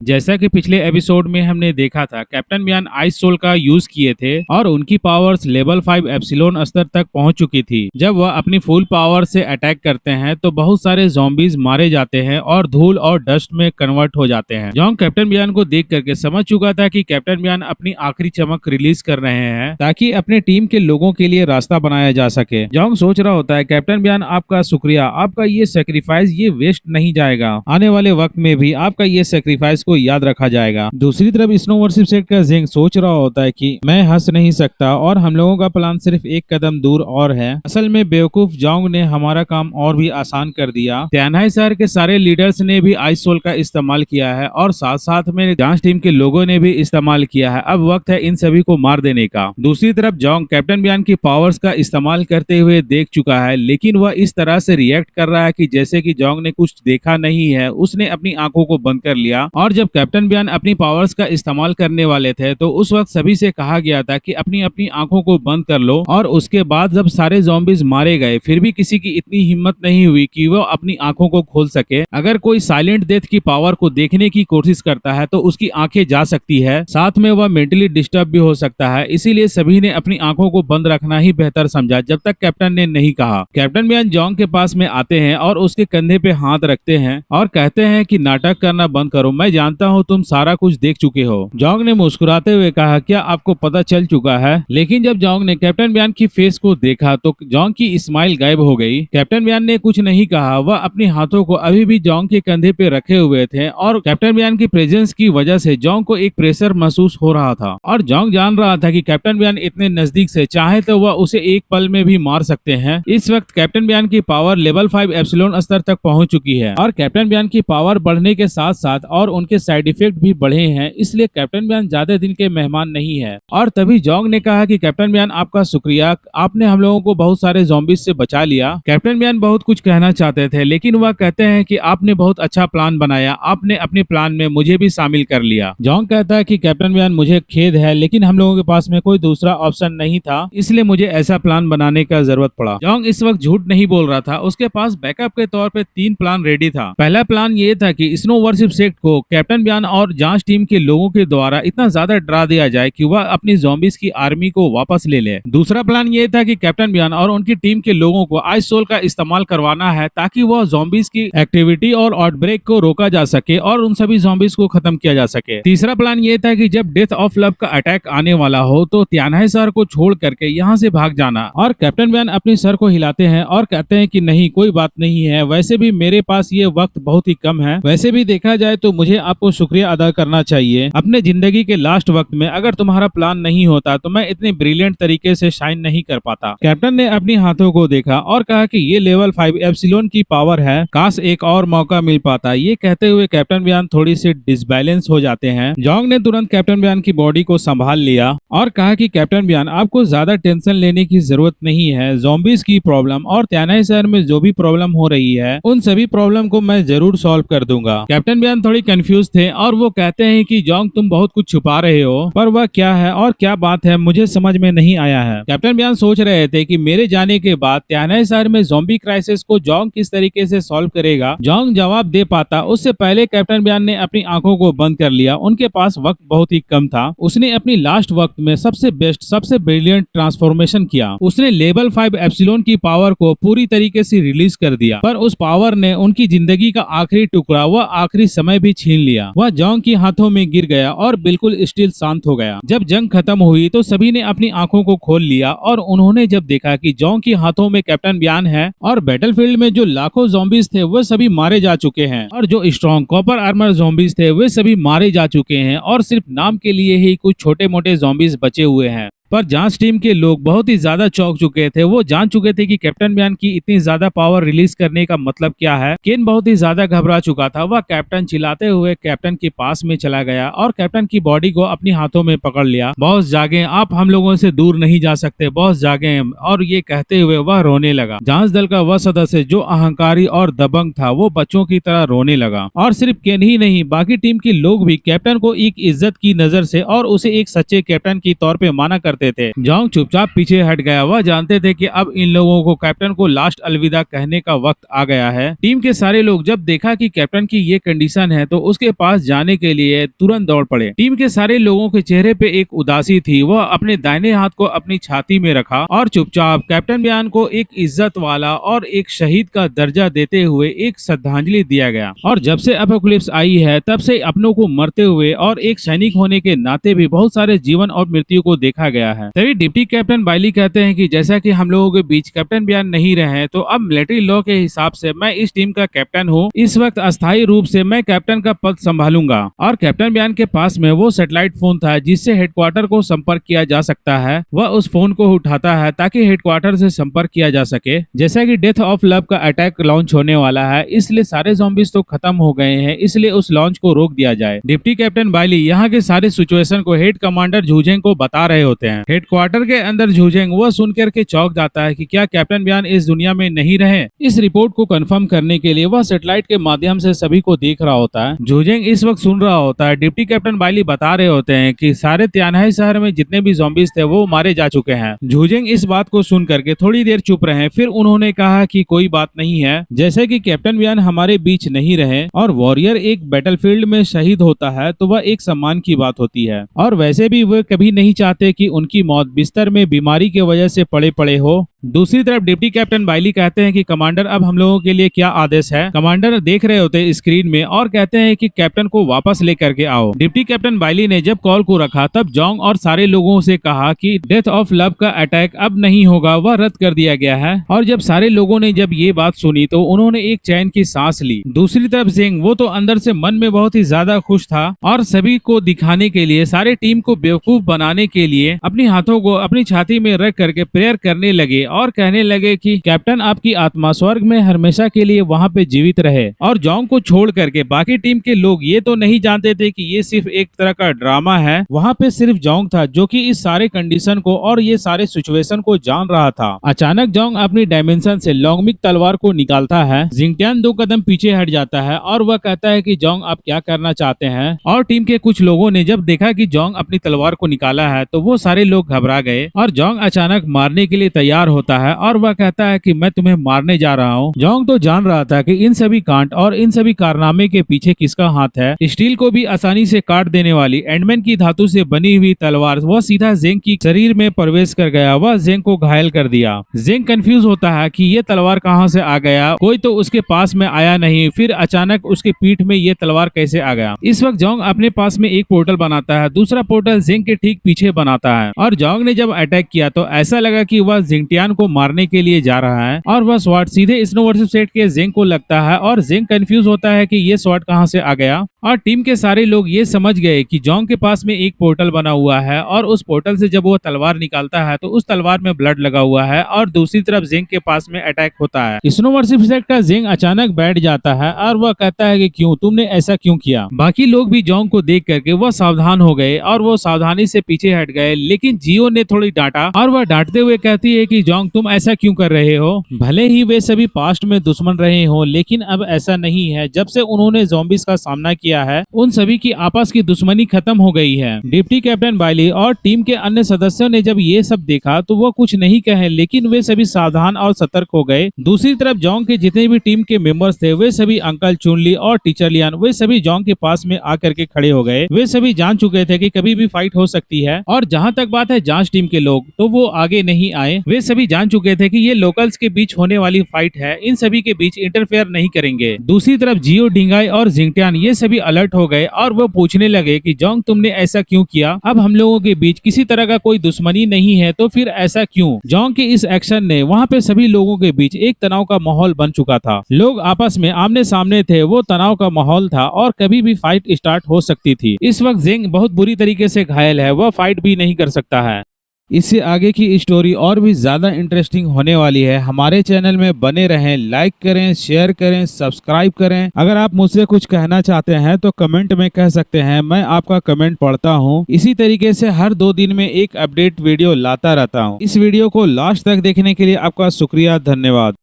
जैसा कि पिछले एपिसोड में हमने देखा था, कैप्टन बियान आइस सोल का यूज किए थे और उनकी पावर्स लेवल 5 एप्सिलॉन स्तर तक पहुंच चुकी थी। जब वह अपनी फुल पावर से अटैक करते हैं तो बहुत सारे ज़ॉम्बीज मारे जाते हैं और धूल और डस्ट में कन्वर्ट हो जाते हैं। जॉन्ग कैप्टन बियान को देख करके समझ चुका था कि कैप्टन बियान अपनी आखिरी चमक रिलीज कर रहे हैं ताकि अपने टीम के लोगों के लिए रास्ता बनाया जा सके। जॉन्ग सोच रहा होता है, कैप्टन बियान आपका शुक्रिया, आपका ये सेक्रीफाइस ये वेस्ट नहीं जाएगा, आने वाले वक्त में भी आपका ये सेक्रीफाइस को याद रखा जाएगा। दूसरी तरफ स्नो वर्शिप सेट का जिंग सोच रहा होता है कि मैं हंस नहीं सकता और हम लोगों का प्लान सिर्फ एक कदम दूर और है। असल में बेवकूफ जॉन्ग ने हमारा काम और भी आसान कर दिया। त्यानहाई शहर के सारे लीडर्स ने भी आइस सोल का इस्तेमाल किया है और साथ साथ में जांच टीम के लोगों ने भी इस्तेमाल किया है। अब वक्त है इन सभी को मार देने का। दूसरी तरफ जॉन्ग कैप्टन बियान की पावर्स का इस्तेमाल करते हुए देख चुका है, लेकिन वह इस तरह से रिएक्ट कर रहा है कि जैसे कि जॉन्ग ने कुछ देखा नहीं है। उसने अपनी आंखों को बंद कर लिया और जब कैप्टन बियान अपनी पावर्स का इस्तेमाल करने वाले थे तो उस वक्त सभी से कहा गया था कि अपनी अपनी आंखों को बंद कर लो। और उसके बाद जब सारे ज़ॉम्बीज मारे गए फिर भी किसी की इतनी हिम्मत नहीं हुई कि वो अपनी आंखों को खोल सके। अगर कोई साइलेंट डेथ की पावर को देखने की कोशिश करता है तो उसकी आंखें जा सकती है, साथ में वह मेंटली डिस्टर्ब भी हो सकता है। इसीलिए सभी ने अपनी आंखों को बंद रखना ही बेहतर समझा जब तक कैप्टन ने नहीं कहा। कैप्टन बियान जॉन्ग के पास में आते हैं और उसके कंधे पे हाथ रखते हैं और कहते हैं कि नाटक करना बंद करो, मैं जानता हूँ तुम सारा कुछ देख चुके हो। जॉन्ग ने मुस्कुराते हुए कहा, क्या आपको पता चल चुका है? लेकिन जब जॉन्ग ने कैप्टन बियान की फेस को देखा तो जॉन्ग की स्माइल गायब हो गई। कैप्टन बियान ने कुछ नहीं कहा, वह अपने हाथों को अभी भी जॉन्ग के कंधे पे रखे हुए थे और कैप्टन बियान की प्रेजेंस की वजह से जॉन्ग को एक प्रेशर महसूस हो रहा था और जॉन्ग जान रहा था कि कैप्टन बियान इतने नजदीक से चाहे तो वह उसे एक पल में भी मार सकते हैं। इस वक्त कैप्टन बियान की पावर लेवल 5 एप्सिलॉन स्तर तक पहुंच चुकी है और कैप्टन बियान की पावर बढ़ने के साथ साथ और उनके साइड इफेक्ट भी बढ़े हैं, इसलिए कैप्टन बियान ज्यादा दिन के मेहमान नहीं है। और तभी जॉन्ग ने कहा कि कैप्टन बियान आपका शुक्रिया, आपने हम लोगों को बहुत सारे ज़ॉम्बीज से बचा लिया। कैप्टन बियान बहुत कुछ कहना चाहते थे लेकिन वह कहते हैं कि आपने बहुत अच्छा प्लान बनाया, आपने अपने प्लान में मुझे भी शामिल कर लिया। जॉन्ग कहता है कि कैप्टन बियान मुझे खेद है लेकिन हम लोगों के पास में कोई दूसरा ऑप्शन नहीं था, इसलिए मुझे ऐसा प्लान बनाने का जरूरत पड़ा। जॉन्ग इस वक्त झूठ नहीं बोल रहा था, उसके पास बैकअप के तौर पे 3 प्लान रेडी था। पहला प्लान ये था कि स्नो वर्शिप सेक्ट को कैप्टन बियान और जांच टीम के लोगों के द्वारा इतना ज्यादा डरा दिया जाए कि वह अपनी ज़ॉम्बीज की आर्मी को वापस ले ले। दूसरा प्लान ये था कि कैप्टन बियान और उनकी टीम के लोगों को आइस सोल का इस्तेमाल करवाना है ताकि वह ज़ॉम्बीज की एक्टिविटी और आउटब्रेक को रोका जा सके और उन सभी ज़ॉम्बीज को खत्म किया जा सके। तीसरा प्लान ये था कि जब डेथ ऑफ लव का अटैक आने वाला हो तो त्यानहाई शहर को छोड़ करके यहाँ से भाग जाना। और कैप्टन बियान अपनी सर को हिलाते हैं और कहते हैं कि नहीं, कोई बात नहीं है, वैसे भी मेरे पास ये वक्त बहुत ही कम है, वैसे भी देखा जाए तो मुझे आपको शुक्रिया अदा करना चाहिए। अपने जिंदगी के लास्ट वक्त में अगर तुम्हारा प्लान नहीं होता तो मैं इतने ब्रिलियंट तरीके से शाइन नहीं कर पाता। कैप्टन ने अपनी हाथों को देखा और कहा कि ये लेवल 5 एप्सिलॉन की पावर है, काश एक और मौका मिल पाता। ये कहते हुए कैप्टन बियान थोड़ी सी डिसबैलेंस हो जाते हैं। जॉन्ग ने तुरंत कैप्टन बियान की बॉडी को संभाल लिया और कहा कि कैप्टन बियान आपको ज्यादा टेंशन लेने की जरूरत नहीं है, ज़ॉम्बीज की प्रॉब्लम और त्यानहाई शहर में जो भी प्रॉब्लम हो रही है उन सभी प्रॉब्लम को मैं जरूर सॉल्व कर दूंगा। कैप्टन बियान थोड़ी कंफ्यूज थे और वो कहते हैं कि जॉन्ग तुम बहुत कुछ छुपा रहे हो, पर वह क्या है और क्या बात है मुझे समझ में नहीं आया है। कैप्टन बियान सोच रहे थे कि मेरे जाने के बाद त्यानहाई शहर में ज़ॉम्बी क्राइसिस को जॉन्ग किस तरीके से सॉल्व करेगा। जॉन्ग जवाब दे पाता उससे पहले कैप्टन बियान ने अपनी आंखों को बंद कर लिया। उनके पास वक्त बहुत ही कम था। उसने अपनी लास्ट वक्त में सबसे बेस्ट सबसे ब्रिलियंट ट्रांसफॉर्मेशन किया। उसने लेवल 5 एप्सिलॉन की पावर को पूरी तरीके से रिलीज कर दिया, पर उस पावर ने उनकी जिंदगी का आखिरी टुकड़ा वह आखिरी समय भी छीन लिया। वह जॉन्ग की हाथों में गिर गया और बिल्कुल स्टिल शांत हो गया। जब जंग खत्म हुई तो सभी ने अपनी आंखों को खोल लिया और उन्होंने जब देखा कि जॉन्ग की हाथों में कैप्टन बियान है और बैटलफील्ड में जो लाखों ज़ॉम्बीज थे वो सभी मारे जा चुके हैं और जो स्ट्रॉन्ग कॉपर आर्मर ज़ॉम्बीज थे वे सभी मारे जा चुके हैं और सिर्फ नाम के लिए ही कुछ छोटे मोटे ज़ॉम्बीज बचे हुए हैं। पर जांच टीम के लोग बहुत ही ज्यादा चौंक चुके थे। वो जान चुके थे कि कैप्टन बियान की इतनी ज्यादा पावर रिलीज करने का मतलब क्या है। केन बहुत ही ज्यादा घबरा चुका था। वह कैप्टन चिल्लाते हुए कैप्टन के पास में चला गया और कैप्टन की बॉडी को अपनी हाथों में पकड़ लिया। बॉस जागे, आप हम लोगों से दूर नहीं जा सकते, बॉस जागे। और ये कहते हुए वह रोने लगा। जांच दल का वह सदस्य जो अहंकारी और दबंग था वो बच्चों की तरह रोने लगा। और सिर्फ केन ही नहीं, बाकी टीम के लोग भी कैप्टन को एक इज्जत की नजर से और उसे एक सच्चे कैप्टन की तौर पे माना करते करते थे। जोंग चुपचाप पीछे हट गया। वह जानते थे कि अब इन लोगों को कैप्टन को लास्ट अलविदा कहने का वक्त आ गया है। टीम के सारे लोग जब देखा कि कैप्टन की ये कंडीशन है तो उसके पास जाने के लिए तुरंत दौड़ पड़े। टीम के सारे लोगों के चेहरे पे एक उदासी थी। वह अपने दाहिने हाथ को अपनी छाती में रखा और चुपचाप कैप्टन बियान को एक इज्जत वाला और एक शहीद का दर्जा देते हुए एक श्रद्धांजलि दिया गया। और जब से अपोकलिप्स आई है तब से अपनों को मरते हुए और एक सैनिक होने के नाते भी बहुत सारे जीवन और मृत्यु को देखा गया है। तभी डिप्टी कैप्टन बाइली कहते हैं कि जैसा कि हम लोगों के बीच कैप्टन बियान नहीं रहे तो अब मिलिट्री लॉ के हिसाब से मैं इस टीम का कैप्टन हूँ। इस वक्त अस्थायी रूप से मैं कैप्टन का पद संभालूंगा। और कैप्टन बियान के पास में वो सैटेलाइट फोन था जिससे हेडक्वार्टर को संपर्क किया जा सकता है। वह उस फोन को उठाता है ताकि हेडक्वार्टर से संपर्क किया जा सके। जैसा कि डेथ ऑफ लव का अटैक लॉन्च होने वाला है इसलिए सारे ज़ॉम्बीज तो खत्म हो गए हैं, इसलिए उस लॉन्च को रोक दिया जाए। डिप्टी कैप्टन बाइली यहाँ के सारे सिचुएशन को हेड कमांडर झूजेंग को बता रहे होते हैं। हेडक्वार्टर के अंदर झूजेंग वह सुनकर के चौंक जाता है कि क्या कैप्टन बियान इस दुनिया में नहीं रहे। इस रिपोर्ट को कंफर्म करने के लिए वह सैटेलाइट के माध्यम से सभी को देख रहा होता है। झूजेंग इस वक्त सुन रहा होता है। डिप्टी कैप्टन बाइली बता रहे होते हैं कि सारे त्यानहाई शहर में जितने भी ज़ॉम्बीज थे वो मारे जा चुके हैं। झूजेंग इस बात को सुन करके थोड़ी देर चुप रहे। फिर उन्होंने कहा कि कोई बात नहीं है, जैसे कि कैप्टन बियान हमारे बीच नहीं रहे और वॉरियर एक बैटलफील्ड में शहीद होता है तो वह एक सम्मान की बात होती है। और वैसे भी वे कभी नहीं चाहते कि उनकी मौत बिस्तर में बीमारी की वजह से पड़े पड़े हो। दूसरी तरफ डिप्टी कैप्टन बाइली कहते हैं कि कमांडर अब हम लोगों के लिए क्या आदेश है। कमांडर देख रहे होते हैं स्क्रीन में और कहते हैं कि कैप्टन को वापस लेकर के आओ। डिप्टी कैप्टन बाइली ने जब कॉल को रखा तब जोंग और सारे लोगों से कहा कि डेथ ऑफ लव का अटैक अब नहीं होगा, वह रद्द कर दिया गया है। और जब सारे लोगों ने जब ये बात सुनी तो उन्होंने एक चैन की सांस ली। दूसरी तरफ जेंग वो तो अंदर से मन में बहुत ही ज्यादा खुश था और सभी को दिखाने के लिए, सारे टीम को बेवकूफ बनाने के लिए अपने हाथों को अपनी छाती में रख करके प्रेयर करने लगे और कहने लगे कि कैप्टन आपकी आत्मा स्वर्ग में हमेशा के लिए वहां पे जीवित रहे। और जोंग को छोड़ करके बाकी टीम के लोग ये तो नहीं जानते थे कि ये सिर्फ एक तरह का ड्रामा है। वहां पे सिर्फ जोंग था जो कि इस सारे कंडीशन को और ये सारे सिचुएशन को जान रहा था। अचानक जोंग अपनी डायमेंशन से लॉन्गमिक तलवार को निकालता है। जिंगटियान 2 कदम पीछे हट जाता है और वह कहता है कि जोंग आप क्या करना चाहते हैं। और टीम के कुछ लोगों ने जब देखा कि जोंग अपनी तलवार को निकाला है तो वो सारे लोग घबरा गए और जोंग अचानक मारने के लिए तैयार होता है और वह कहता है कि मैं तुम्हें मारने जा रहा हूँ। जोंग तो जान रहा था कि इन सभी कांड और इन सभी कारनामे के पीछे किसका हाथ है। स्टील को भी आसानी से काट देने वाली एंडमैन की धातु से बनी हुई तलवार वह सीधा जेंग की शरीर में प्रवेश कर गया। वह जेंग को घायल कर दिया। जेंग कंफ्यूज होता है कि ये तलवार कहाँ से आ गया, कोई तो उसके पास में आया नहीं, फिर अचानक उसके पीठ में ये तलवार कैसे आ गया। इस वक्त जोंग अपने पास में एक पोर्टल बनाता है, दूसरा पोर्टल जेंग के ठीक पीछे बनाता है। और जोंग ने जब अटैक किया तो ऐसा लगा कि वह जिंगटियान को मारने के लिए जा रहा है और वह स्वॉर्ड सीधे स्नोवर्शिप सेट के जेंग को लगता है और जेंग कंफ्यूज होता है कि ये स्वॉर्ड कहाँ से आ गया। और टीम के सारे लोग ये समझ गए कि जोंग के पास में एक पोर्टल बना हुआ है और उस पोर्टल से जब वो तलवार निकालता है तो उस तलवार में ब्लड लगा हुआ है और दूसरी तरफ जेंग के पास में अटैक होता है। स्नोवर्शिप सेट का जेंग अचानक बैठ जाता है और वह कहता है कि क्यों, तुमने ऐसा क्यों किया। बाकी लोग भी जोंग को देख करके वह सावधान हो गए और वो सावधानी से पीछे हट गए, लेकिन जियो ने थोड़ी डांटा और वह डांटते हुए कहती है कि जोंग तुम ऐसा क्यों कर रहे हो। भले ही वे सभी पास्ट में दुश्मन रहे हो लेकिन अब ऐसा नहीं है। जब से उन्होंने ज़ॉम्बीज का सामना किया है उन सभी की आपस की दुश्मनी खत्म हो गई है। डिप्टी कैप्टन बाइली और टीम के अन्य सदस्यों ने जब ये सब देखा तो वो कुछ नहीं कहे, लेकिन वे सभी सावधान और सतर्क हो गए। दूसरी तरफ जोंग के जितने भी टीम के मेंबर्स थे वे सभी अंकल चुनली और टीचर लियान वे सभी जोंग के पास में आकर के खड़े हो गए। वे सभी जान चुके थे कि कभी भी फाइट हो सकती है और जहाँ तक बात है जांच टीम के लोग तो वो आगे नहीं आए। वे सभी जान चुके थे कि ये लोकल्स के बीच होने वाली फाइट है, इन सभी के बीच इंटरफेयर नहीं करेंगे। दूसरी तरफ जियो, डिंगाई और जिंगटियान ये सभी अलर्ट हो गए और वो पूछने लगे कि जोंग तुमने ऐसा क्यों किया। अब हम लोगों के बीच किसी तरह का कोई दुश्मनी नहीं है तो फिर ऐसा क्यों। जोंग के इस एक्शन ने वहाँ पे सभी लोगों के बीच एक तनाव का माहौल बन चुका था। लोग आपस में आमने सामने थे, वो तनाव का माहौल था और कभी भी फाइट स्टार्ट हो सकती थी। इस वक्त जेंग बहुत बुरी तरीके से घायल है, वह फाइट भी नहीं कर सकता है। इससे आगे की स्टोरी और भी ज्यादा इंटरेस्टिंग होने वाली है। हमारे चैनल में बने रहें, लाइक करें, शेयर करें, सब्सक्राइब करें। अगर आप मुझसे कुछ कहना चाहते हैं तो कमेंट में कह सकते हैं, मैं आपका कमेंट पढ़ता हूं। इसी तरीके से हर 2 दिन में एक अपडेट वीडियो लाता रहता हूं। इस वीडियो को लास्ट तक देखने के लिए आपका शुक्रिया, धन्यवाद।